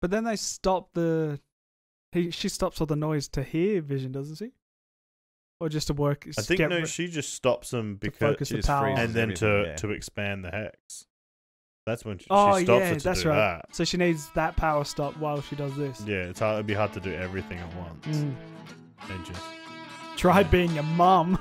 But then they stop she stops all the noise to hear Vision, doesn't she? Or just to work? I think no, she just stops them because focus the power. and then to expand the hex. That's when she stops it to do that. So she needs that power stop while she does this. Yeah, it'd be hard to do everything at once. And just try being your mum.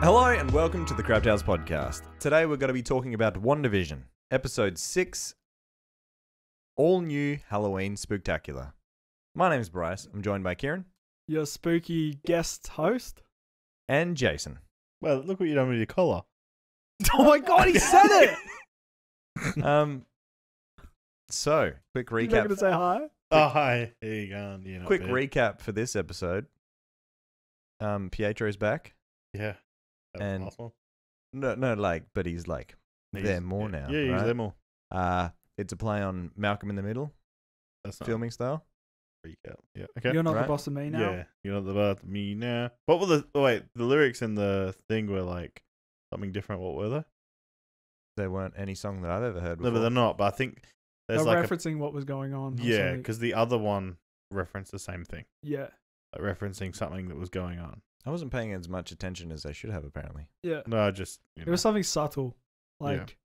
Hello and welcome to the CrabTales podcast. Today we're going to be talking about WandaVision, episode 6, all new Halloween Spooktacular. My name is Bryce. I'm joined by Kieran. Your spooky guest host. And Jason. Well, look what you done with your collar. Oh my god, he said it! So, quick recap. You're not going to say hi? Oh, hi. Here you go. Quick recap for this episode. Pietro's back. Yeah. And awesome. but he's there more now. Yeah, he's right? there more. It's a play on Malcolm in the Middle. That's not filming style. Recap. Yeah. Okay. You're not Right? the boss of me now. Yeah, you're not the boss of me now. What were the lyrics in the thing were like something different. What were they? There weren't any song that I've ever heard before. No, but they're not. But I think there's They're like referencing what was going on. yeah, because the other one referenced the same thing. Yeah. Like referencing something that was going on. I wasn't paying as much attention as I should have, apparently. Yeah. No, just It was something subtle, like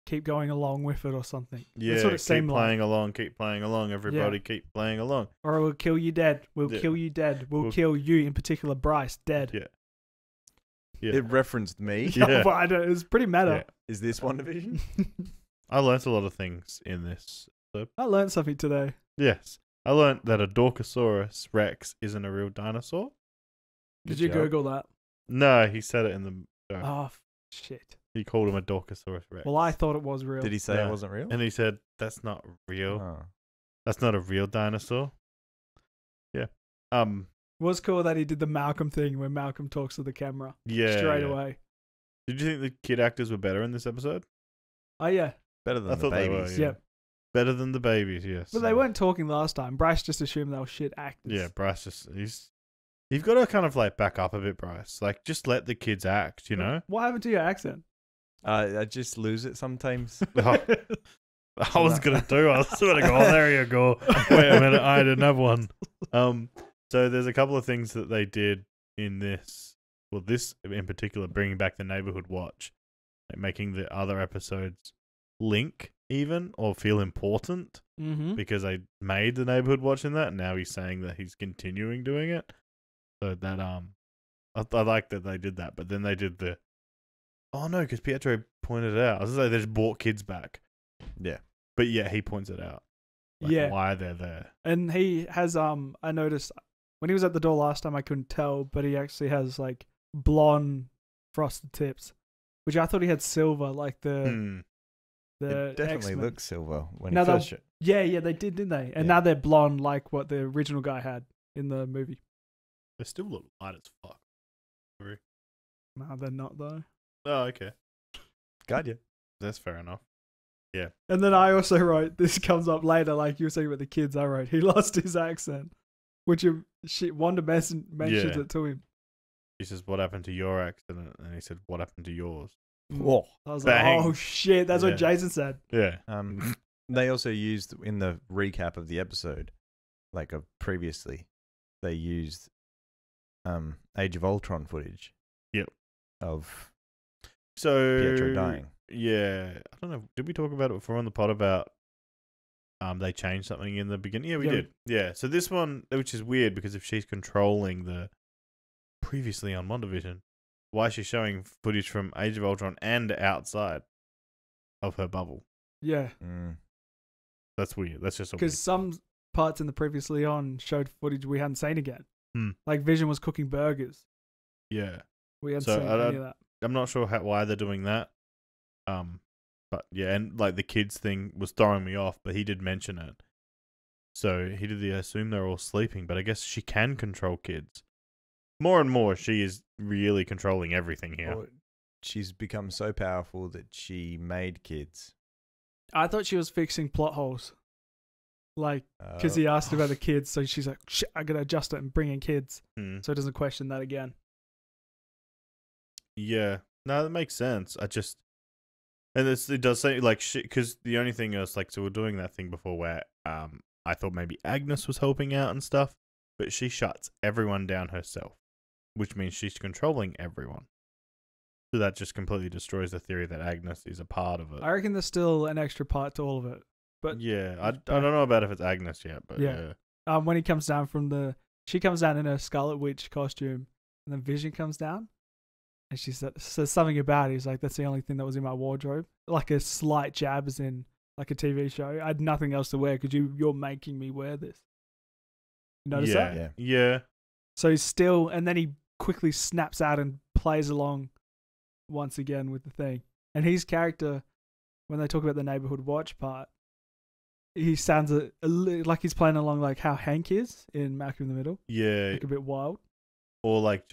keep going along with it or something. yeah. That's what it seemed Keep playing along. Keep playing along. Everybody, keep playing along. Or we'll kill you dead. We'll Yeah. kill you dead. We'll kill you, in particular, Bryce, dead. Yeah. Yeah. It referenced me. Yeah. But I don't, it was pretty meta. Yeah. Is this WandaVision? I learnt a lot of things in this. I learned something today. Yes, I learnt that a Dorkosaurus Rex isn't a real dinosaur. Did you job. Google that? No, he said it in the show. Oh, shit. He called him a Dorkosaurus Rex. Well, I thought it was real. Did he say Yeah. it wasn't real? And he said, that's not real. Oh. That's not a real dinosaur. Yeah. It was cool that he did the Malcolm thing where Malcolm talks to the camera Yeah. straight yeah. away. Did you think the kid actors were better in this episode? Oh, yeah. Better than I the thought they were, babies. yeah. Yep. Better than the babies, yes. But they weren't talking last time. Bryce just assumed they were shit actors. Yeah, Bryce you've got to kind of like back up a bit, Bryce. Like, just let the kids act, you know? What happened to your accent? I just lose it sometimes. I was going to do. I was going to go, oh, there you go. Wait a minute, I didn't have one. So there's a couple of things that they did in this. Well, this in particular, bringing back the neighborhood watch, like making the other episodes link even or feel important because they made the neighborhood watch in that, and now he's saying that he's continuing doing it. So that I like that they did that, but then they did the because Pietro pointed it out. I was gonna say they just brought kids back. Yeah. But yeah, he points it out. Like Yeah. why they're there. And he has, I noticed when he was at the door last time, I couldn't tell, but he actually has like blonde frosted tips, which I thought he had silver, like the It definitely X-Men. looks silver when No, he first showed. Yeah, they did, didn't they? And Yeah. now they're blonde, like what the original guy had in the movie. They still look light as fuck. No, they're not though. Oh, okay. God, yeah. That's fair enough. Yeah. And then I also wrote, this comes up later, like you were saying about the kids, I wrote, he lost his accent, which Wanda mentions Yeah. it to him. He says, what happened to your accident? And he said, what happened to yours? Whoa. I was Bang. like, oh shit, that's Yeah. what Jason said. Yeah. They also used in the recap of the episode, like of previously, they used Age of Ultron footage. Yep. Of So Pietro dying. Yeah. I don't know. Did we talk about it before on the pod about they changed something in the beginning? Yeah, we did. Yeah. So this one, which is weird because if she's controlling the previously on WandaVision, why is she showing footage from Age of Ultron and outside of her bubble? Yeah. That's weird. That's just Because some parts in the previously on showed footage we hadn't seen again. Hmm. Like Vision was cooking burgers. yeah. We hadn't So seen any of that. I'm not sure why they're doing that. But yeah, and like the kids thing was throwing me off, but he did mention it. So he did assume they're all sleeping, but I guess she can control kids. More and more, she is really controlling everything here. Or she's become so powerful that she made kids. I thought she was fixing plot holes. Like, because he asked about the kids, so she's like, shit, I gotta adjust it and bring in kids. So it doesn't question that again. Yeah. No, that makes sense. And it does say, like, shit, because the only thing is, like, so we're doing that thing before where I thought maybe Agnes was helping out and stuff, but she shuts everyone down herself, which means she's controlling everyone. So that just completely destroys the theory that Agnes is a part of it. I reckon there's still an extra part to all of it. But yeah, I don't know about if it's Agnes yet, but yeah. When he comes down she comes down in her Scarlet Witch costume, and then Vision comes down, and she says something about it. He's like, that's the only thing that was in my wardrobe. Like a slight jab as in like a TV show. I had nothing else to wear because you're making me wear this. You notice that? Yeah. So he's still, and then he quickly snaps out and plays along once again with the thing. And his character, when they talk about the neighborhood watch part, he sounds like he's playing along like how Hank is in Malcolm in the Middle. Yeah. Like a bit wild. Or like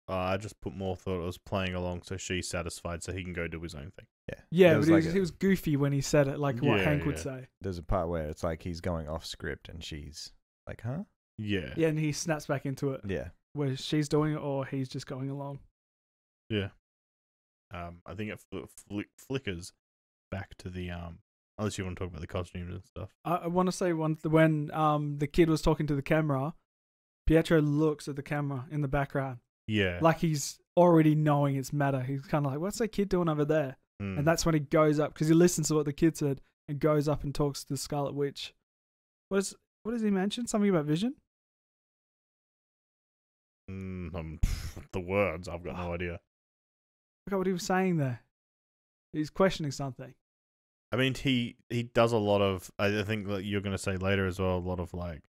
I just put more thought it was playing along so she's satisfied so he can go do his own thing. Yeah, but he was goofy when he said it, like what Hank would say. There's a part where it's like he's going off script and she's like, huh? Yeah. Yeah, and he snaps back into it. Yeah. Where she's doing it or he's just going along. Yeah. I think it flickers back to the unless you want to talk about the costumes and stuff. I want to say when the kid was talking to the camera, Pietro looks at the camera in the background. Yeah. Like he's already knowing it's meta. He's kind of like, what's that kid doing over there? And that's when he goes up, because he listens to what the kid said and goes up and talks to the Scarlet Witch. What does he mention? Something about Vision? The words, I've got no idea. I forgot what he was saying there. He's questioning something. I mean, he does a lot of, I think that you're going to say later as well, a lot of like,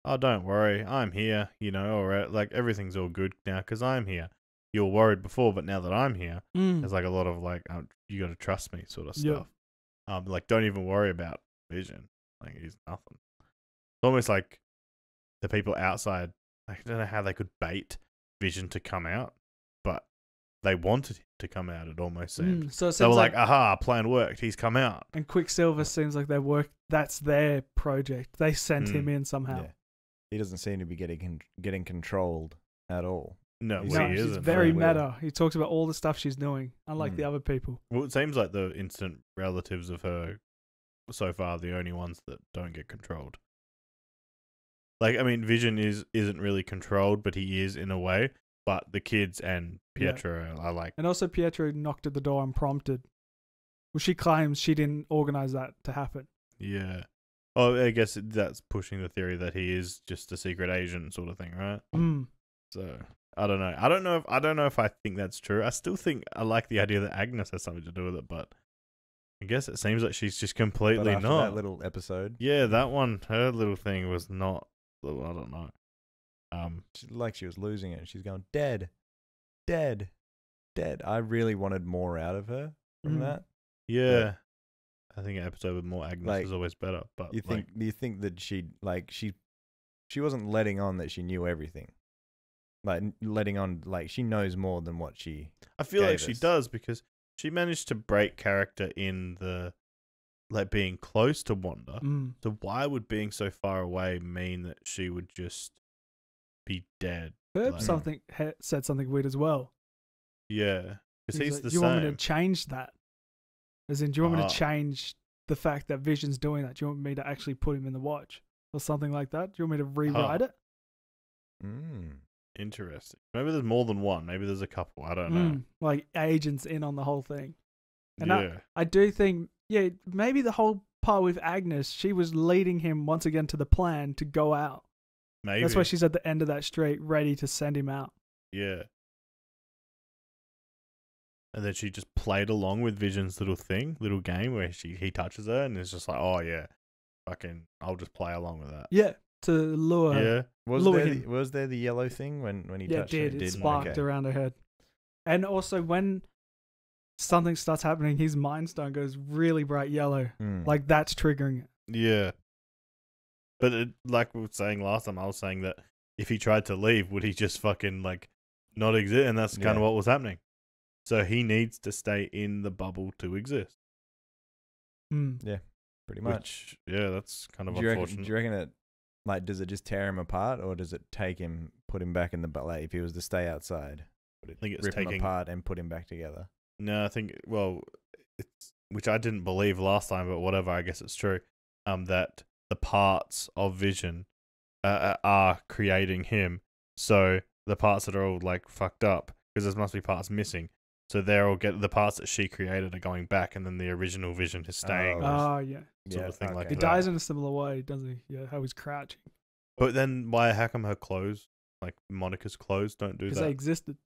oh, don't worry, I'm here, or like everything's all good now because I'm here. You were worried before, but now that I'm here, there's like a lot of like, you got to trust me sort of stuff. Like, don't even worry about Vision. Like, he's nothing. It's almost like the people outside, I don't know how they could bait Vision to come out, but they wanted him to come out, it almost seemed. So they were like, aha, plan worked, he's come out. And Quicksilver seems like that's their project. They sent him in somehow. Yeah. He doesn't seem to be getting controlled at all. No, he she's isn't. Very meta. He talks about all the stuff she's doing, unlike the other people. Well, it seems like the instant relatives of her so far are the only ones that don't get controlled. Like, I mean, Vision isn't really controlled, but he is in a way. But the kids and Pietro are like... And also Pietro knocked at the door unprompted. Well, she claims she didn't organize that to happen. Yeah. Oh, I guess that's pushing the theory that he is just a secret agent sort of thing, right? So... I don't know. I don't know if I think that's true. I still think I like the idea that Agnes has something to do with it, but I guess it seems like she's just completely after not. That little episode. Yeah, that one, her little thing was not. I don't know. She was losing it. She's going dead. I really wanted more out of her from that. Yeah, I think an episode with more Agnes is always better. But you think that she wasn't letting on that she knew everything. Like, letting on, like, she knows more than what she I feel like she does, because she managed to break character in the, like, being close to Wanda. So why would being so far away mean that she would just be dead? Herb said something weird as well. Yeah. Because he's like, the do you same. want me to change that? As in, do you want me to change the fact that Vision's doing that? Do you want me to actually put him in the watch? Or something like that? Do you want me to rewrite it? Interesting. Maybe there's more than one. Maybe there's a couple. I don't know. Like agents in on the whole thing. And I do think, maybe the whole part with Agnes, she was leading him once again to the plan to go out. Maybe. That's why she's at the end of that street, ready to send him out. Yeah. And then she just played along with Vision's little game where he touches her and it's just like, oh yeah, I'll just play along with that. Yeah, to lure her. Yeah. Was there the yellow thing when he touched her? It sparked around her head. And also when something starts happening, his mind stone goes really bright yellow. Like that's triggering it. Yeah. But like we were saying last time, I was saying that if he tried to leave, would he just fucking like not exist? And that's kind of what was happening. So he needs to stay in the bubble to exist. Yeah. pretty much. Yeah, that's kind of Do you unfortunate. reckon it, like, does it just tear him apart, or does it take him, put him back in the, like, if he was to stay outside, would it I think it's rip him taking- apart and put him back together? No, I think it's which I didn't believe last time, but whatever. I guess it's true. That the parts of Vision are creating him. So the parts that are all like fucked up, because there must be parts missing. So they're all the parts that she created are going back, and then the original Vision is staying. Oh. Oh, yeah. Sort of thing like He that. dies in a similar way, doesn't he? Yeah, how he's crouching. But then how come her clothes, like Monica's clothes, don't do Because that? they existed.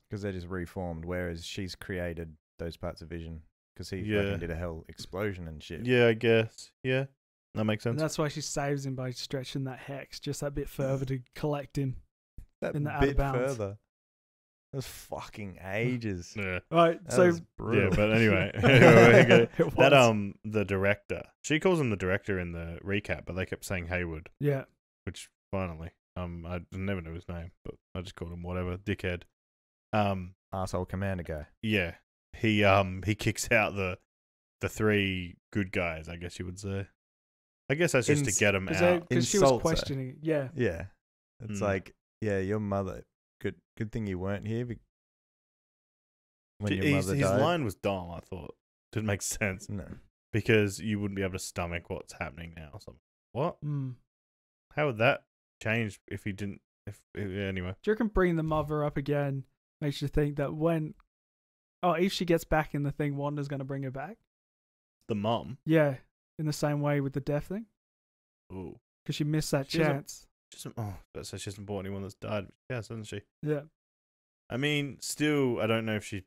Because they're just reformed, whereas she's created those parts of Vision. Because he Yeah. fucking did a hell explosion and shit. Yeah, I guess. Yeah, that makes And sense. that's why she saves him by stretching that hex just that bit further to collect him. That in the out of bit bounds. further. That was fucking ages. Yeah. Right, That so was brutal. Yeah, but anyway, It that was. the director, she calls him the director in the recap, but they kept saying Haywood, Yeah. which finally, I never knew his name, but I just called him whatever, dickhead. Arsehole commander guy. Yeah, he kicks out the three good guys, I guess you would say. I guess that's just to get them out. Because she was Insults her. questioning it. Yeah. Yeah. It's Mm. like, yeah, your mother. Good thing you weren't here. When your mother His died. line was dumb, I thought. Didn't make sense. No. Because you wouldn't be able to stomach what's happening now. So, what? Mm. How would that change if he didn't? Anyway. Do you reckon bringing the mother up again makes you think that if she gets back in the thing, Wanda's going to bring her back? The mum. Yeah. In the same way with the death thing? Ooh. Because she missed that She hasn't- chance. That says she hasn't bought anyone that's died. Yes, hasn't she? Yeah. I mean, still, I don't know if she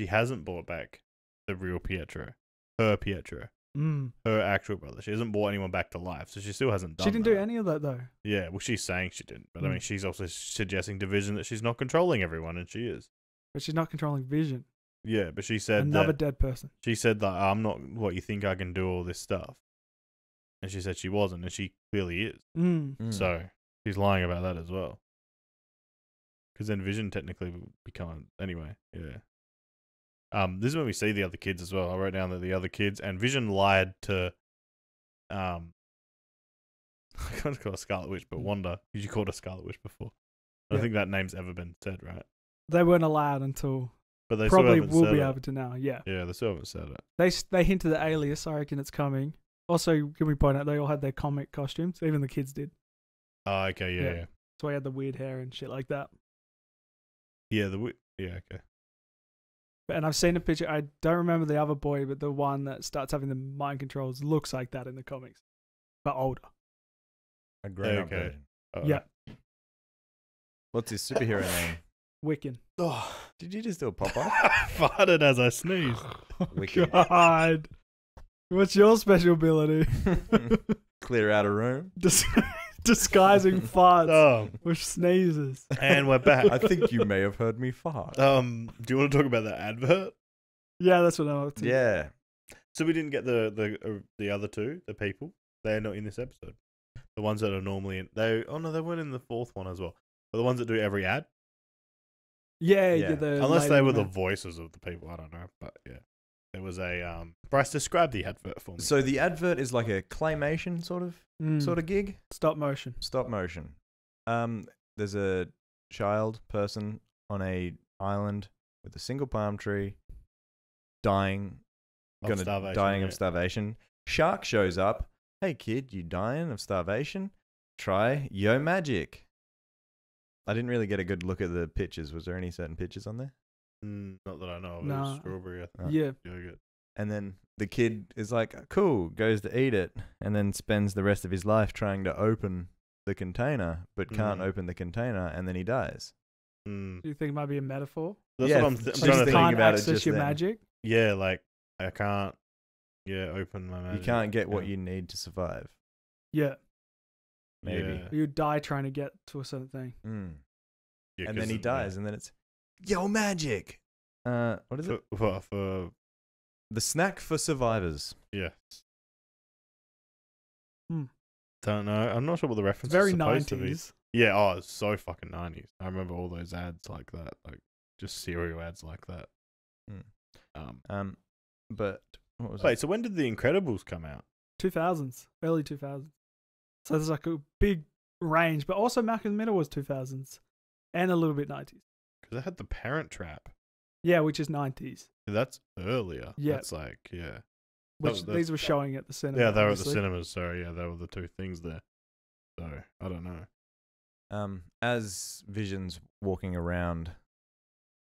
hasn't bought back the real Pietro. Her Pietro. Mm. Her actual brother. She hasn't brought anyone back to life, so she still hasn't done She didn't that. do any of that, though. Yeah, well, she's saying she didn't. But I Mm. mean, she's also suggesting to Vision that she's not controlling everyone, and she is. But she's not controlling Vision. Yeah, but she said Another that dead person. she said that I'm not what you think I can do all this stuff. And she said she wasn't, and she clearly is. Mm. Mm. So she's lying about that as well. Because then Vision technically would become anyway. Yeah. This is when we see the other kids as well. I wrote down that the other kids and Vision lied to I can't call her Scarlet Witch, but Wanda. Because you called her Scarlet Witch before. I don't Yeah. think that name's ever been said, right? They weren't allowed until But they probably still haven't will said be it. able to now. Yeah. Yeah, they still haven't said it. They hinted the alias. I reckon it's coming. Also, can we point out they all had their comic costumes? Even the kids did. Oh, okay, Yeah. yeah. So he had the weird hair and shit like that. Yeah, okay. And I've seen a picture. I don't remember the other boy, but the one that starts having the mind controls looks like that in the comics, but older. A grown-up Okay. version. Uh-oh. Yeah. What's his superhero name? Wiccan. Oh, Did you just do a pop-up? I farted as I sneezed. Wicked. God. What's your special ability? Clear out a room. Disguising farts Oh, with sneezes. and we're back. I think you may have heard me fart. Do you want to talk about the advert? Yeah, that's what I'm up to. Yeah. So we didn't get the other two, the people. They're not in this episode. The ones that are normally in. They weren't in the fourth one as well. But the ones that do every ad, Yeah. Yeah. unless they lady were the man. voices of the people, I don't know. But yeah, there was a Bryce, describe the advert for me. So the advert is like a claymation sort of gig. Stop motion. Stop motion. There's a child person on a island with a single palm tree, dying Of starvation, dying yeah. of starvation. Shark shows up. Hey kid, you dying of starvation? Try Yo Magic. I didn't really get a good look at the pictures. Was there any certain pictures on there? Not that I know of. It Nah. was strawberry. I think. Oh. Yeah. Yogurt. And then the kid is like, cool, goes to eat it, and then spends the rest of his life trying to open the container, but can't Mm. open the container, and then he dies. Mm. Do you think it might be a metaphor? That's Yeah, what I'm just So trying you to thinking think. can't about it access just your then. magic? Yeah, like I can't. Yeah, open my magic. You can't get what Yeah. you need to survive. Yeah. Maybe. Yeah. You die trying to get to a certain thing. Mm. Yeah, And 'cause then he of- dies, and then it's Yo Magic. What is it? For The snack for survivors. yeah. Hmm. Don't know. I'm not sure what the It's reference very is supposed to be. 90s. Yeah, oh, it's so fucking 90s. I remember all those ads like that, like just cereal ads like that. Mm. But what was Wait, it? so when did The Incredibles come out? 2000s, early 2000s. So there's like a big range, but also Malcolm Middle was 2000s and a little bit 90s. Because they had the Parent Trap. Yeah, which is 90s. That's earlier. Yeah. That's like, yeah. Which these were showing at the cinema. Yeah, they were at obviously. the cinemas. Sorry, yeah, they were the two things there. So, I don't know. As Vision's walking around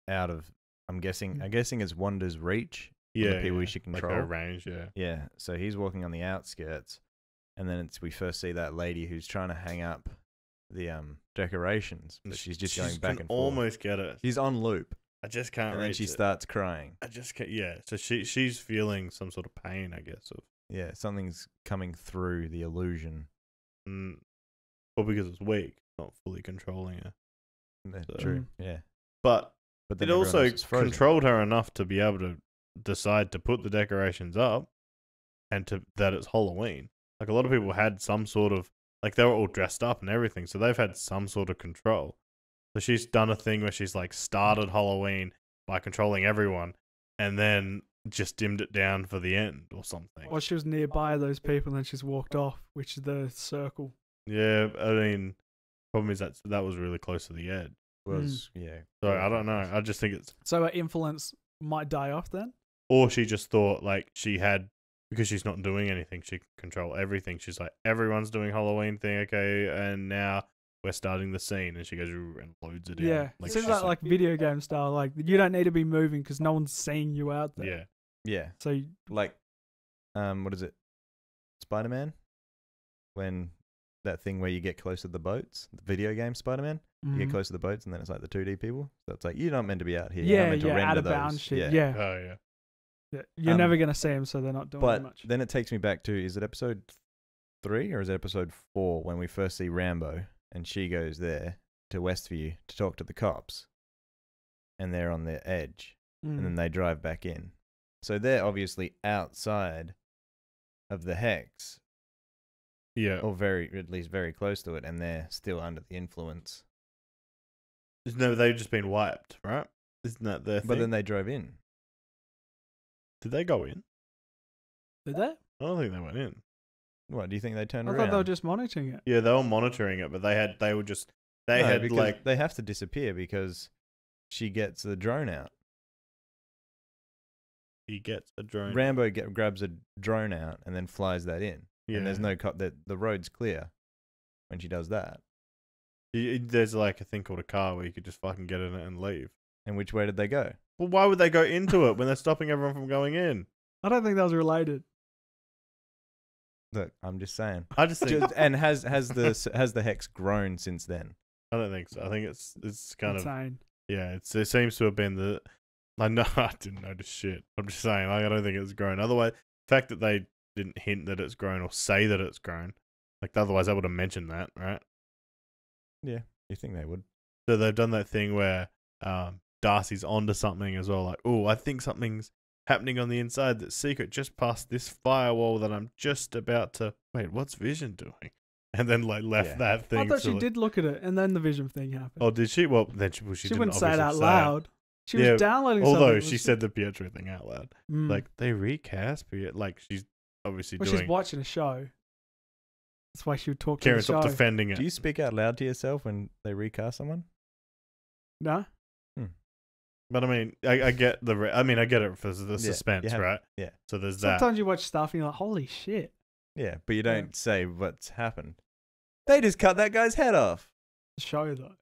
out of, I'm guessing it's Wanda's reach. Yeah, the people she like control. her range, yeah. Yeah, so he's walking on the outskirts, and then we first see that lady who's trying to hang up the decorations, but she's just going back and forth. Almost get it. She's on loop, I just can't and reach then she it. starts crying. I just can't. Yeah, so she's feeling some sort of pain, I guess. Yeah, something's coming through the illusion. Well, because it's weak, not fully controlling her. That's So- true. Yeah, But but then it everyone also else is frozen. controlled her enough to be able to decide to put the decorations up, and that it's Halloween. Like a lot of people had some sort of like they were all dressed up and everything, so they've had some sort of control. So she's done a thing where she's like started Halloween by controlling everyone, and then just dimmed it down for the end or something. Or she was nearby those people and then she's walked off, which is the circle. Yeah, I mean, problem is that was really close to the edge. Yeah. So I don't know. I just think it's, So her influence might die off then? or she just thought like she had, because she's not doing anything, she can control everything. She's like, everyone's doing Halloween thing, okay, and now we're starting the scene, and she goes and loads it in. Yeah. Like, Seems she's like video game style. Like, you don't need to be moving because no one's seeing you out there. yeah. Yeah, So, like, what is it? Spider-Man? When that thing where you get close to the boats, the video game Spider-Man, you get close to the boats, and then it's like the 2D people. So it's like you're not meant to be out here. You're not meant to render out of those. bounds shit. Yeah. Oh yeah. Yeah. You're Um, never going to see them, so they're not doing But much. then it takes me back to, is it episode 3 or is it episode 4 when we first see Rambo and she goes there to Westview to talk to the cops, and they're on their edge, and then they drive back in. So they're obviously outside of the hex, Yeah. or at least very close to it, and they're still under the influence. No, they've just been wiped, right? Isn't that their thing? But then they drove in. Did they go in? Did they? I don't think they went in. What, do you think they turned I around? thought they were just monitoring it. Yeah, they were monitoring it, but they had No, because they have to disappear because she gets the drone out. he gets a drone. Rambo grabs a drone out and then flies that in. Yeah. And there's no the road's clear when she does that. There's like a thing called a car where you could just fucking get in it and leave. And which way did they go? Well, why would they go into it when they're stopping everyone from going in? I don't think that was related. Look, I'm just saying. I just think And has the hex grown since then? I don't think so. I think it's kind of Insane. it seems to have been the. I know I didn't notice shit. I'm just saying like, I don't think it's grown. Otherwise, the fact that they didn't hint that it's grown or say that it's grown, like otherwise I would have mentioned that, right? Yeah, you think they would? So they've done that thing where Darcy's onto something as well. Like, oh, I think something's happening on the inside that's secret just past this firewall that I'm just about to. Wait, what's Vision doing? And then like left that thing. I thought to, she like- did look at it, and then the vision thing happened. Oh, did she? Well, then she didn't wouldn't say it out obviously loud. She Yeah, was downloading Although something. she said the Pietro thing out loud. Mm. Like, they recast Pietro. Like, she's obviously well, doing. she's watching a show. That's why she would talk to Karen, the stop show. defending it. Do you speak out loud to yourself when they recast someone? No? But I mean, I get I get it for the suspense, you have- right? yeah. So there's that. Sometimes you watch stuff and you're like, holy shit. Yeah, but you don't say what's happened. They just cut that guy's head off. Show, though.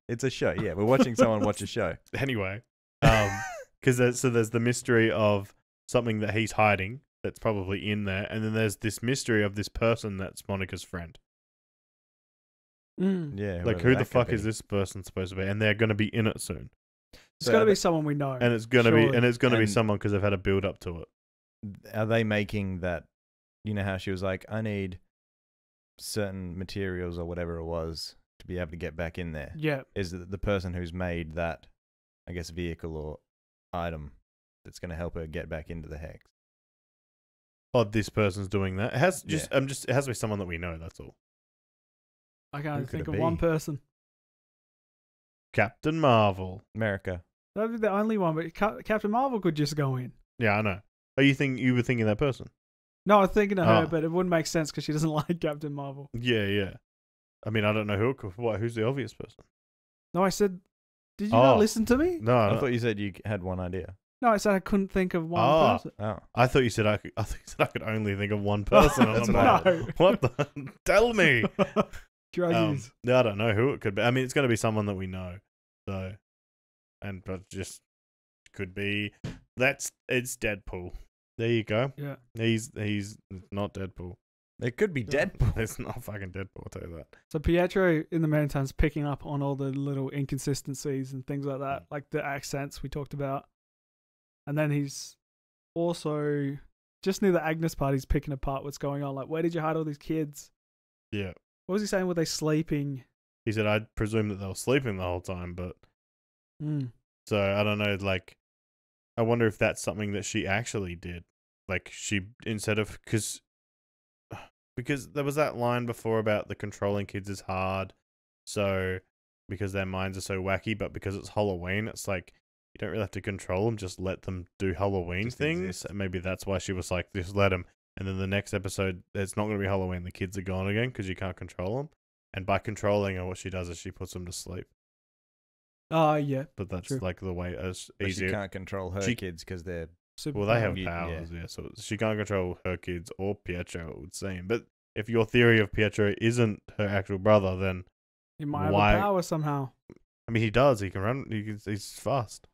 It's a show. Yeah, we're watching someone watch a show. Anyway, because there's the mystery of something that he's hiding that's probably in there, and then there's this mystery of this person that's Monica's friend. Mm. Yeah, Like, who the fuck is this person supposed to be? And they're going to be in it soon, It's So got to are be they- someone we know. and it's gonna be Surely. someone because they've had a build up to it. Are they making that? You know how she was like, I need certain materials or whatever it was to be able to get back in there. Yeah. Is the person who's made that, I guess, vehicle or item that's going to help her get back into the hex? Oh, this person's doing that. It has Yeah. it has to be someone that we know. That's all. I can't Who could think it of one be? person. Captain Marvel. America. That'd be the only one, but Captain Marvel could just go in. Yeah, I know. Oh, you were thinking that person? No, I was thinking of her, Oh. but it wouldn't make sense because she doesn't like Captain Marvel. Yeah. I mean, I don't know who. Who's the obvious person? No, I said, did you not Oh. listen to me? No, I thought you said you had one idea. No, I said I couldn't think of one Oh. person. Oh. I thought you said I could. I thought you said I could only think of one person. and That's I'm what I like, heard. what the? Tell me. Druggies. No, I don't know who it could be. I mean, it's going to be someone that we know. So, but just could be. It's Deadpool. There you go. Yeah. He's not Deadpool. It could be Deadpool. It's not fucking Deadpool. I'll tell you that. So Pietro, in the meantime's picking up on all the little inconsistencies and things like that, like the accents we talked about. And then he's also just near the Agnes part. He's picking apart what's going on. Like, where did you hide all these kids? Yeah. What was he saying? Were they sleeping? He said, I presume that they were sleeping the whole time, but so I don't know. Like, I wonder if that's something that she actually did. Like, she instead of because there was that line before about the controlling kids is hard, so because their minds are so wacky, but because it's Halloween, it's like you don't really have to control them, just let them do Halloween Just things. exist. And maybe that's why she was like, just let them. And then the next episode, it's not going to be Halloween. The kids are gone again because you can't control them. And by controlling her, what she does is she puts them to sleep. Oh, yeah. But that's True. like the way it's But easier. she can't control her She- kids because they're Super Well, they have Yeah. powers, yeah. So she can't control her kids or Pietro, it would seem. But if your theory of Pietro isn't her actual brother, then He might have why- a power somehow. I mean, he does. He can run. He's fast.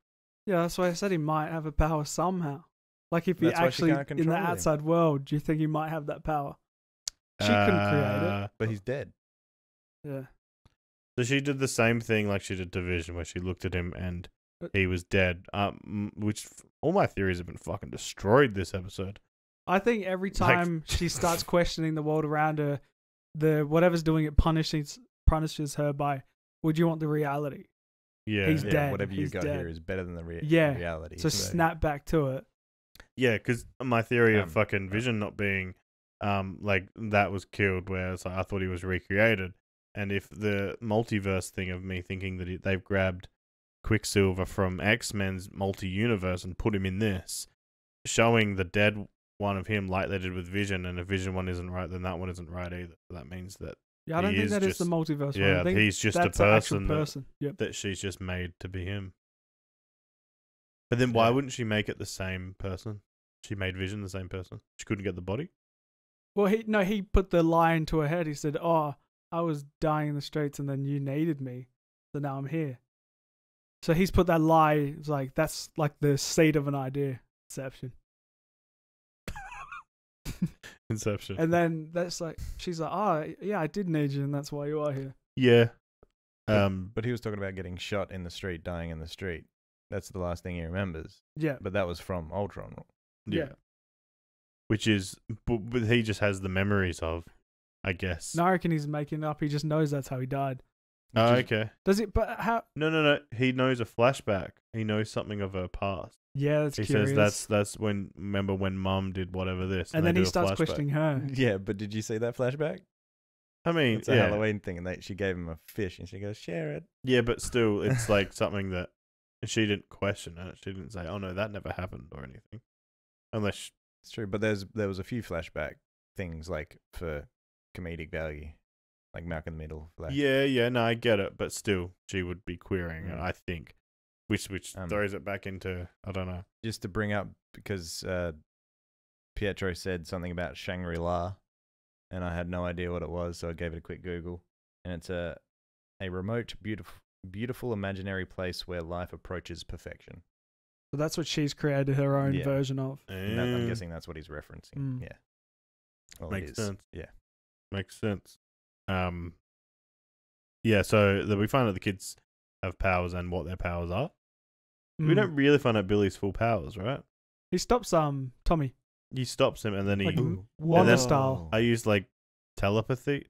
Yeah, that's why I said he might have a power somehow. Like if he That's why she actually can't in the control him. outside world, do you think he might have that power? She couldn't create it. but he's dead. Yeah. So she did the same thing like she did to Vision, where she looked at him and he was dead. Which all my theories have been fucking destroyed this episode. I think every Like- time she starts questioning the world around her, the whatever's doing it punishes her by, would you want the reality? Yeah, He's Yeah, dead. whatever you He's got dead. here is better than the Yeah. reality. So snap back to it. yeah. Because my theory of Um, fucking Vision not being, like that was killed, where it's like I thought he was recreated, and if the multiverse thing of me thinking that they've grabbed Quicksilver from X-Men's multi-universe and put him in this, showing the dead one of him like they did with Vision, and if Vision one isn't right, then that one isn't right either. That means that Yeah, I don't He think is that is the just- multiverse one. yeah, I think he's just a that's the actual person person. Yep. that she's just made to be him. But then why Yeah. wouldn't she make it the same person? She made Vision the same person. She couldn't get the body. Well, he put the lie into her head. He said, "Oh, I was dying in the streets, and then you needed me, so now I'm here." So he's put that lie. It's like that's like the seed of an idea, Inception. Inception. And then that's like she's like, "Oh, yeah, I did need you, and that's why you are here." Yeah. But he was talking about getting shot in the street, dying in the street. That's the last thing he remembers. Yeah, But that was from Ultron. Yeah. Which is, but he just has the memories of, I guess. no, I reckon he's making it up. He just knows that's how he died. Oh, Which is- okay. Does it? But how? No. He knows a flashback. He knows something of her past. Yeah, that's He curious. says that's when. Remember when Mum did whatever this, and they then do he a starts flashback. questioning her. Yeah, but did you see that flashback? I mean, It's a yeah, Halloween thing, and she gave him a fish, and she goes, "Share it." yeah, but still, it's like something that she didn't question it. She didn't say, "Oh no, that never happened" or anything, unless. It's true, but there was a few flashback things like for comedic value, like Malcolm in the Middle. Flash. Yeah, no, I get it, but still, she would be querying it, Mm. I think, which throws it back into I don't know. Just to bring up because Pietro said something about Shangri-La, and I had no idea what it was, so I gave it a quick Google, and it's a remote, beautiful imaginary place where life approaches perfection. So that's what she's created her own Yeah. version of. And I'm guessing that's what he's referencing. Mm. Yeah. Well, it Makes is. sense. Yeah. Makes sense. Yeah, so we find out the kids have powers and what their powers are. We Mm. don't really find out Billy's full powers, right? He stops Tommy. He stops him and then he. Like Ooh. Wanda then- style. I used like telepathy.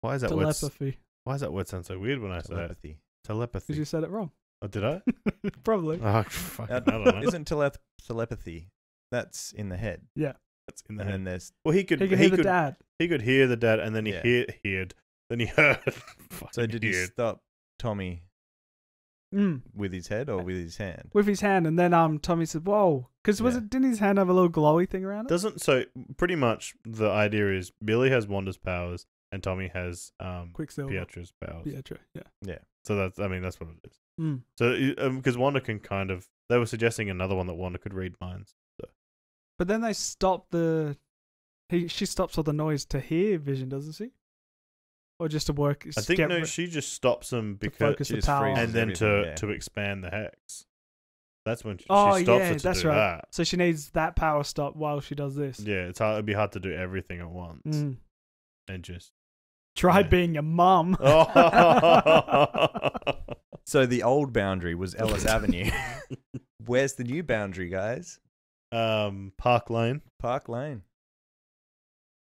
Why is that word? Telepathy. Why does that word sound so weird when I say it? Telepathy. Telepathy. Because you said it wrong. Oh, did I? Probably. Oh, fuck, I Uh, don't know. Isn't telepathy? That's in the head. That's in the And head. then there's Well, he could. He can hear the dad. He could hear the dad, and then he Yeah. heard. Then he heard. so did he heard. stop Tommy? with his head or with his hand? with his hand, and then Tommy said, "Whoa," because Yeah. didn't his hand have a little glowy thing around it? Doesn't so pretty much the idea is Billy has Wanda's powers and Tommy has Quicksilver. Pietro's powers. Pietro, yeah. So that's what it is. Mm. So because Wanda can kind of, they were suggesting another one that Wanda could read minds. So. But then they stop she stops all the noise to hear Vision, doesn't she? Or just to work? I think she just stops them because focus the power. and then everything, to expand the hex. That's when she Oh, stops yeah, it to that's do right. that. So she needs that power stop while she does this. Yeah, it'd be hard to do everything at once Mm. and just. Try Yeah. being a mum. So the old boundary was Ellis Avenue. Where's the new boundary, guys? Park Lane. Park Lane.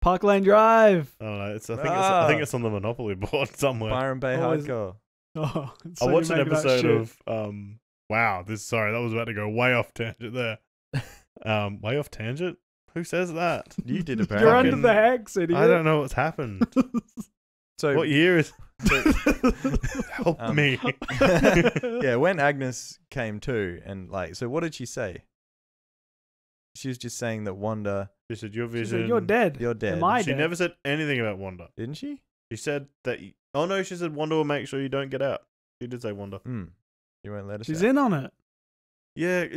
Park Lane Drive. I don't know. I think it's on the Monopoly board somewhere. Byron Bay Oh, is it? Hardcore. Oh, I watched an you're making that episode shit. of wow, that was about to go way off tangent there. Way off tangent? Who says that? You did You're apparently. under the hex, idiot. I don't know what's happened. So What year is help me. yeah, when Agnes came to, and so what did she say? She was just saying that Wanda, She said your She vision. said, "You're dead. you're dead. Am I She dead?" never said anything about Wanda. Didn't she? She said that oh no, she said Wanda will make sure you don't get out. She did say Wanda. You won't let us She's out. in on it. Yeah,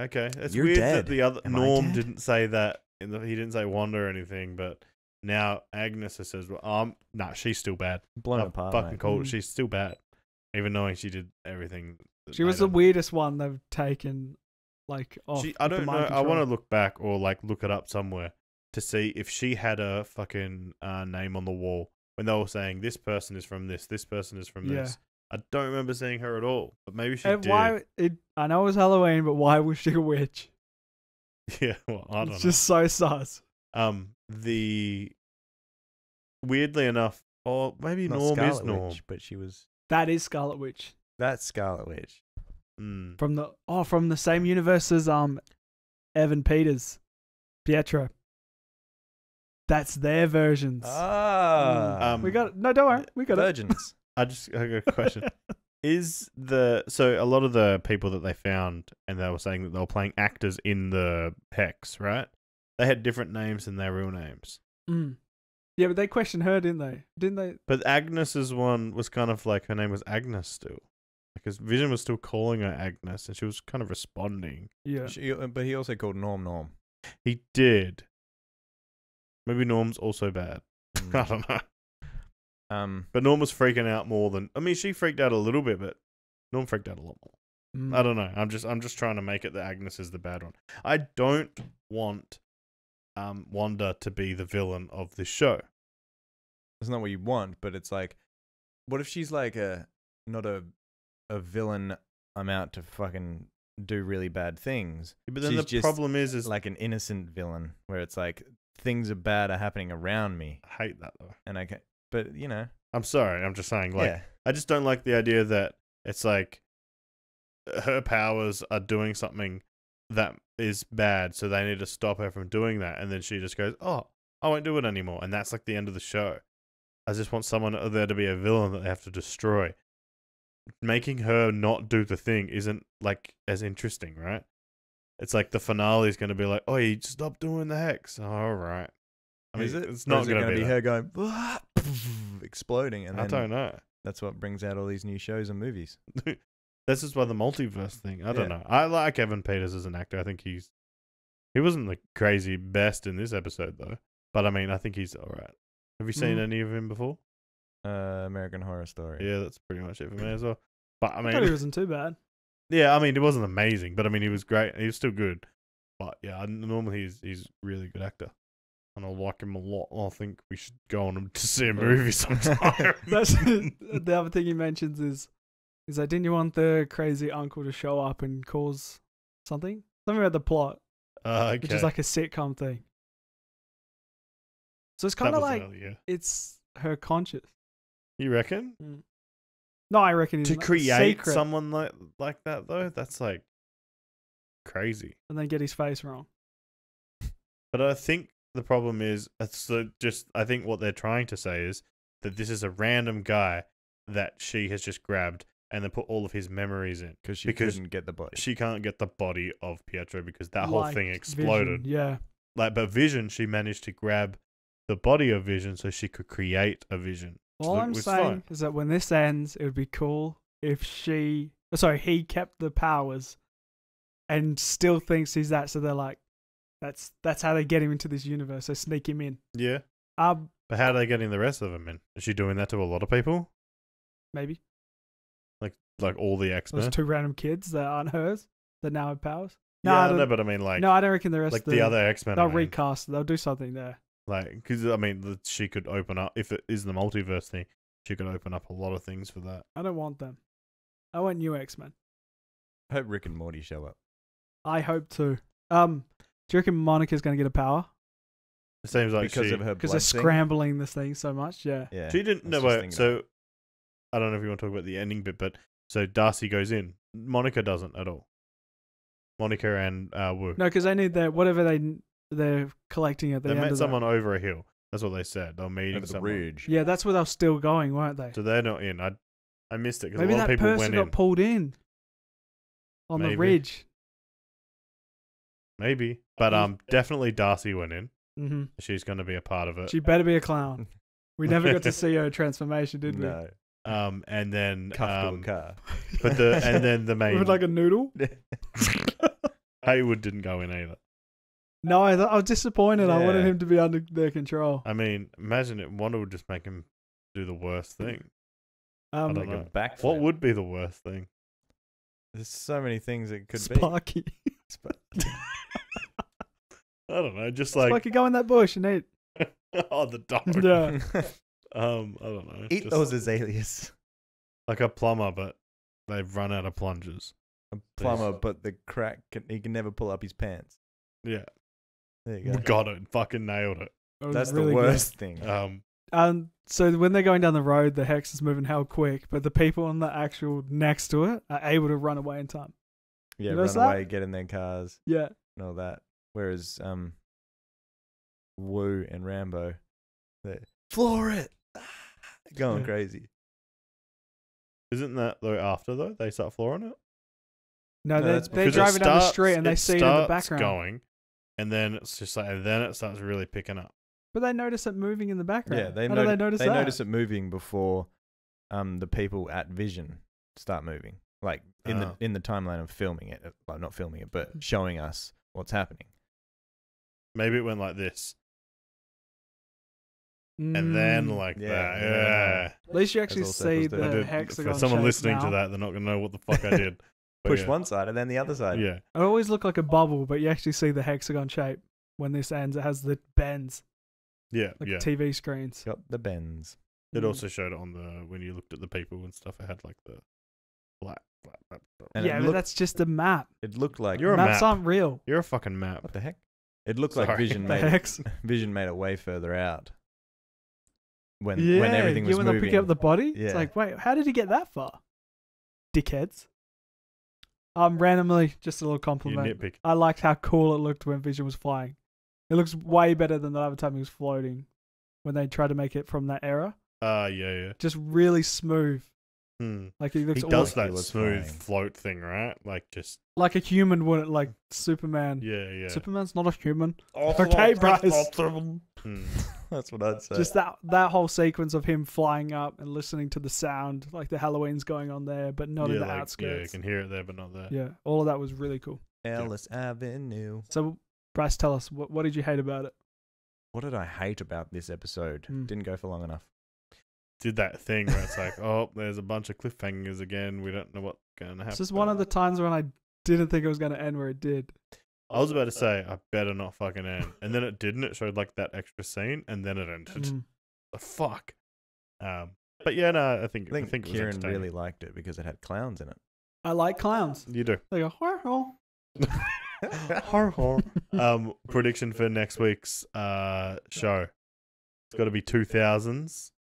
okay. It's You're weird dead. that the other Am I Norm dead? didn't say that. He didn't say Wanda or anything, but now Agnes says, "Well, nah, she's still bad. Blown I've apart. fucking mate. called it. Mm. She's still bad, even knowing she did everything." that She was made the her- weirdest one they've taken, off. I with the don't know. mind I want control. to look back or look it up somewhere to see if she had a fucking name on the wall when they were saying this person is from this person is from Yeah. this. I don't remember seeing her at all, but maybe she And did. I know it was Halloween, but why was she a witch? Yeah, well, I don't know. It's just so sus. The weirdly enough, or maybe Not Norm Scarlet is Norm. Witch, but she was. That is Scarlet Witch That's Scarlet Witch. Mm. from the same universe as Evan Peters, Pietro. That's their versions. Ah. We got it. No, don't worry. We got Virgins. I got a question. So a lot of the people that they found, and they were saying that they were playing actors in the Hex, right? They had different names than their real names. it. Yeah, but they questioned her, didn't they? Didn't they? But Agnes's one was kind of like her name was Agnes still, because Vision was still calling her Agnes, and she was kind of responding. Yeah. But he also called Norm. He did. Maybe Norm's also bad. I don't know. But Norm was freaking out more than. I mean, she freaked out a little bit, but Norm freaked out a lot more. I don't know. I'm just trying to make it that Agnes is the bad one. I don't want Wanda to be the villain of this show. It's not what you want, but it's like, what if she's like not a villain? I'm out to fucking do really bad things. But then She's the just problem is like an innocent villain, where it's like things are bad are happening around me, I hate that though. and I can. But I'm sorry. I'm just saying. yeah. I just don't like the idea that it's like her powers are doing something that is bad, so they need to stop her from doing that, and then she just goes, "Oh, I won't do it anymore," and that's like the end of the show. I just want someone there to be a villain that they have to destroy. Making her not do the thing isn't like as interesting, right? It's like the finale is going to be like, "Oh, you stop doing the hex." All right. I mean, Is it? It's Or not is it going to gonna be be that. her going exploding, and I then don't know. that's what brings out all these new shows and movies. This is why the multiverse thing. I don't Yeah. know. I like Evan Peters as an actor. I think he wasn't the crazy best in this episode though. But I mean, I think he's all right. Have you seen any of him before? American Horror Story. Yeah, that's pretty much it for me as well. But I I thought he mean, wasn't too bad. yeah, I mean, it wasn't amazing, but I mean, he was great. He was still good. But yeah, normally he's a really good actor, and I like him a lot. I think we should go on to see a movie sometime. That's the other thing he mentions is like, didn't you want the crazy uncle to show up and cause something about the plot, Okay. which is like a sitcom thing. So it's That kind of was like earlier. it's her conscious. You reckon? No, I reckon he's To not- create secret, someone like that though, that's like crazy. and then get his face wrong. But I think the problem is, I think what they're trying to say is that this is a random guy that she has just grabbed and then put all of his memories in. Because she couldn't get the body. She can't get the body of Pietro because that whole thing exploded. Vision, yeah. But Vision, she managed to grab the body of Vision so she could create a Vision. All I'm saying is that when this ends, it would be cool if he kept the powers and still thinks he's that. So they're like, that's how they get him into this universe. They sneak him in. Yeah. But how are they getting the rest of them in? Is she doing that to a lot of people? Maybe. Like all the X-Men? Those 2 random kids that aren't hers that now have powers. No, but I mean like... No, I don't reckon the rest like the other X-Men. They'll recast. They'll do something there. Like, because I mean, she could open up, if it is the multiverse thing, she could open up a lot of things for that. I don't want them. I want new X-Men. I hope Rick and Morty show up. I hope too. Do you reckon Monica's going to get a power? It seems like because of her blood because they're thing? scrambling this thing so much. Yeah. She didn't. No, wait. So I don't know if you want to talk about the ending bit, but so Darcy goes in. Monica doesn't at all. Monica and Wu. No, because they need their whatever they're collecting at the They end met of someone over a hill. That's what they said. They were meeting over the someone. ridge. Yeah, that's where they were still going, weren't they? So they're not in. I missed it because a Maybe lot of that people person went got in. pulled in on the Maybe. ridge. Maybe, but definitely Darcy went in. Mm-hmm. She's going to be a part of it. She better be a clown. We never got to see her transformation, did we? No. And then Cuffed to a car. but then the main With like a noodle. Haywood didn't go in either. No, I was disappointed. I wanted Yeah. him to be under their control. I mean, imagine it. Wanda would just make him do the worst thing. I don't Like know. a backflip. What would be the worst thing? There's so many things it could Sparky. be. I don't know. Just like Sparky, go in that bush and eat. oh, the dog. Yeah. I don't know. Eat Just those azaleas. like a plumber, but they've run out of plungers. A plumber, but he can never pull up his pants. Yeah, There you go. got it. Fucking nailed it. It was That's really the good. worst thing. So when they're going down the road, the hex is moving hell quick, but the people on the actual next to it are able to run away in time. Yeah, you run notice that? away, get in their cars, Yeah. and all that. Whereas Wu and Rambo, they floor it, going Yeah. crazy. Isn't that though? After though, they start flooring it. No, No, that's they're Because it driving down the starts- street and they see it in the starts background. going, and then it's just like then it starts really picking up. But they notice it moving in the background. Yeah, they How do they notice they that? notice it moving before the people at Vision start moving. Like in the timeline of filming it, like not filming it, but showing us what's happening. Maybe it went like this, and then like yeah, that. yeah. Yeah. At least you actually all see circles do. the I did- hexagon. for someone shape listening now. to that, they're not gonna know what the fuck I did. But Push yeah. one side and then the other side. Yeah, It always looked like a bubble, but you actually see the hexagon shape when this ends. It has the bends, yeah, like yeah. TV screens. Got the bends. It also showed it on the when you looked at the people and stuff. It had like the black. And Yeah, it but looked, that's just a map. it looked like You're a Maps map. aren't real. You're a fucking map. what the heck? It looked like Sorry. Vision The made it, hex. Vision made it way further out. When Yeah, everything was when moving. they're picking up the body, Yeah. it's like, wait, how did he get that far? Dickheads. Randomly, just a little You compliment. nitpick. I liked how cool it looked when Vision was flying. It looks way better than the other time he was floating. When they tried to make it from that era, Yeah. just really smooth. Like he He looks does awesome. that He was smooth flying. float thing, right? Like just Like a human wouldn't, like Superman. yeah. Superman's not a human. Okay, Bryce. That's what I'd say. Just that whole sequence of him flying up and listening to the sound, like the Halloween's going on there, but not in the Yeah, you outskirts. can hear it there, but not there. Yeah, all of that was really cool. Ellis Avenue. So, Bryce, tell us, what did you hate about it? What did I hate about this episode? Didn't go for long enough. Did that thing where it's like, oh, there's a bunch of cliffhangers again. We don't know what's going to happen. This is one of the times when I didn't think it was going to end where it did. I was about to say, I better not fucking end. And then it didn't. It showed like that extra scene, and then it ended. The fuck. But yeah, no, I think it was Kieran entertaining. really liked it because it had clowns in it. I like clowns. You do. They go, "Hor, hor." Har, har. Prediction for next week's show. It's got to be 2000s.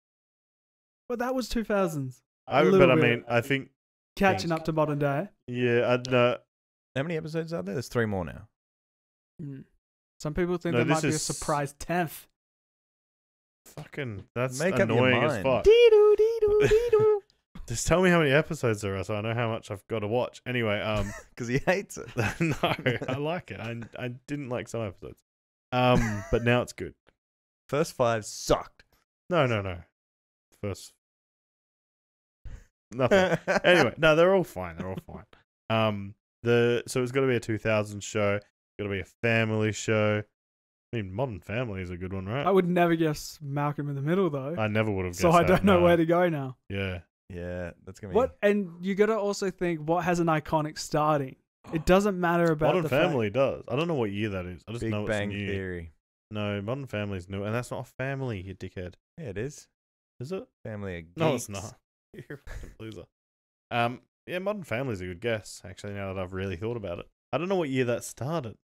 But that was 2000s. I little bit. mean, I think, Catching up to modern day. yeah, I know. How many episodes are there? There's 3 more now. Some people think No, there this might be a is- surprise 10th. Fucking, that's Make up your annoying as mind. fuck. Dee-doo, dee-doo, dee-doo. Just tell me how many episodes there are so I know how much I've got to watch. Anyway, Because he hates it. no, I like it. I didn't like some episodes. But now it's good. First 5 sucked. No. First. Nothing. Anyway, no, they're all fine. So it's got to be a 2000 show. It's got to be a family show. I mean, Modern Family is a good one, right? I would never guess Malcolm in the Middle though. I never would have guessed So I that, don't know no. where to go now. Yeah. Yeah, that's going to be... What? And you got to also think what has an iconic starting. It doesn't matter about Modern the Family does. I don't know what year that is. I just Big know Bang it's new. Theory. No, Modern Family's new, and that's not a family, you dickhead. Yeah, it is. Is it? Family of geeks. No, it's not. You're a fucking loser. Yeah, Modern Family's a good guess, actually, now that I've really thought about it. I don't know what year that started.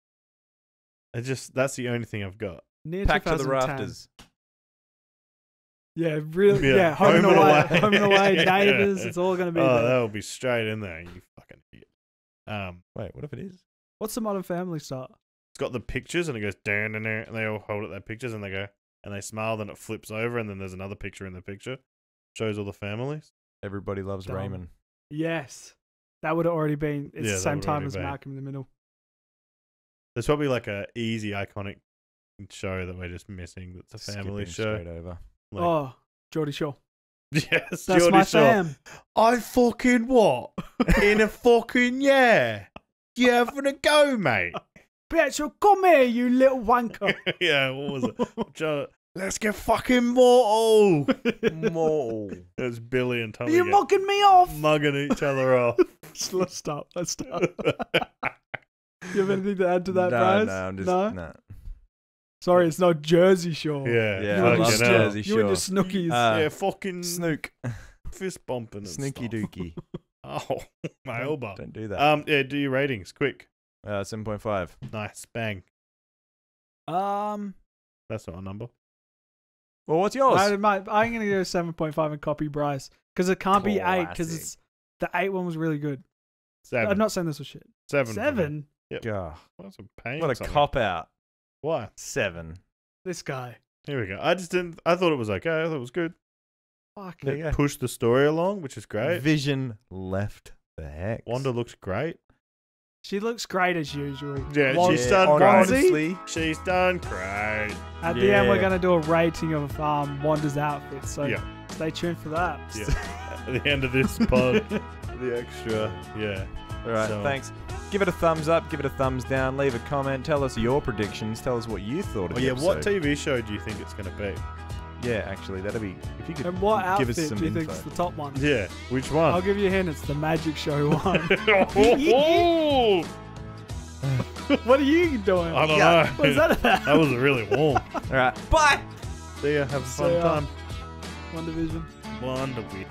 That's the only thing I've got. Near Packed to the 2010. rafters. Yeah, really. Yeah, Yeah, Home and Away. Home and Away, Yeah. Neighbours. It's all going to be Oh, there. that'll be straight in there, you fucking idiot. Wait, what if it is? What's the Modern Family start? It's got the pictures, and it goes down and there, and they all hold up their pictures, and they go, and they smile, then it flips over, and then there's another picture in the picture. Shows all the families. Everybody Loves Dumb. Raymond. Yes. That would have already been. It's Yeah, the that same would time already as been. Malcolm in the Middle. There's probably like a easy, iconic show that we're just missing. That's a family Skipping show. straight over. Like, Oh, Geordie Shore. yes, That's Geordie my Shore. fam. I fucking what? In a fucking yeah. You having a go, mate? Bitch, well, come here, you little wanker. Yeah, what was it? Let's get fucking mortal. Mortal. It was Billy and Tommy. You're mugging me off. mugging each other off. Let's stop. You have anything to add to that, no, Bryce? no, I'm just... No? No. Sorry, it's not Jersey Shore. Yeah, Yeah, You I and your love fucking snook- hell. Jersey You and your Shore. snookies. Yeah, fucking Snook. fist bumping and Snooky stuff. dookie. Oh, my elbow. Don't do that. Yeah, do your ratings quick. 7.5. Nice, bang. That's not a number. Well, what's yours? I'm going to go 7.5 and copy Bryce. Because it can't be 8, because Classic. it's the 8 one was really good. 7. I'm not saying this was shit. 7. 7? Gah, What's a pain? what a cop out. Why? 7. This guy. Here we go. I thought it was okay. I thought it was good. Fuck. There you It go. pushed the story along, which is great. Vision left the hex. Wanda looks great. She looks great as usual. Yeah, Lon- she's done great. honestly, She's done great. At the end, we're Yeah. going to do a rating of Wanda's outfit. So Yeah. stay tuned for that. Yeah. At the end of this pod. the extra. Yeah. All right, So- thanks. Give it a thumbs up, give it a thumbs down, leave a comment, tell us your predictions, tell us what you thought of Oh the yeah, what episode. TV show do you think it's going to be? Yeah, actually, that'd be... If you could And what give outfit us some do you info. think is the top one? Yeah, which one? I'll give you a hint. It's the Magic Show one. Oh, What are you doing? I don't Yeah. know. What's that about? That was really warm. All right, bye! See ya. Have a See fun ya. time. WandaVision. WandaVision.